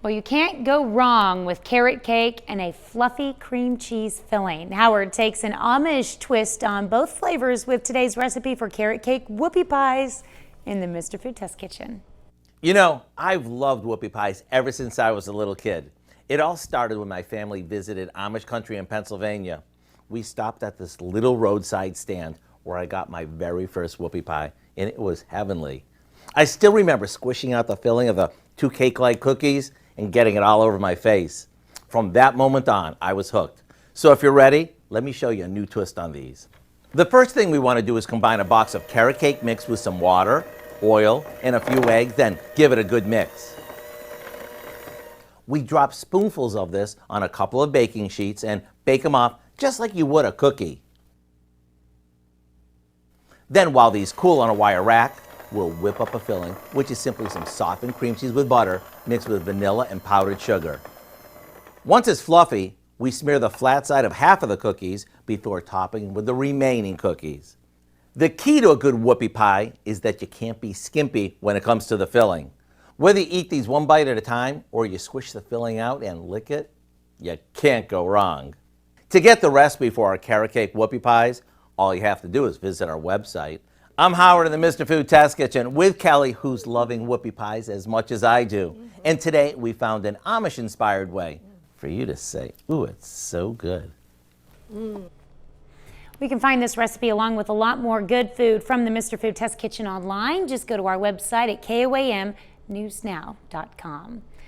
Well, you can't go wrong with carrot cake and a fluffy cream cheese filling. Howard takes an Amish twist on both flavors with today's recipe for carrot cake whoopie pies in the Mr. Food Test Kitchen. You know, I've loved whoopie pies ever since I was a little kid. It all started when my family visited Amish country in Pennsylvania. We stopped at this little roadside stand where I got my very first whoopie pie, and it was heavenly. I still remember squishing out the filling of the two cake-like cookies and getting it all over my face. From that moment on, I was hooked. So if you're ready, let me show you a new twist on these. The first thing we want to do is combine a box of carrot cake mixed with some water, oil, and a few eggs, then give it a good mix. We drop spoonfuls of this on a couple of baking sheets and bake them off just like you would a cookie. Then while these cool on a wire rack, we'll whip up a filling, which is simply some softened cream cheese with butter mixed with vanilla and powdered sugar. Once it's fluffy, we smear the flat side of half of the cookies before topping with the remaining cookies. The key to a good whoopie pie is that you can't be skimpy when it comes to the filling. Whether you eat these one bite at a time or you squish the filling out and lick it, you can't go wrong. To get the recipe for our carrot cake whoopie pies, all you have to do is visit our website. I'm Howard in the Mr. Food Test Kitchen with Kelly, who's loving whoopie pies as much as I do. And today we found an Amish-inspired way for you to say, ooh, it's so good. We can find this recipe along with a lot more good food from the Mr. Food Test Kitchen online. Just go to our website at KOAMnewsnow.com.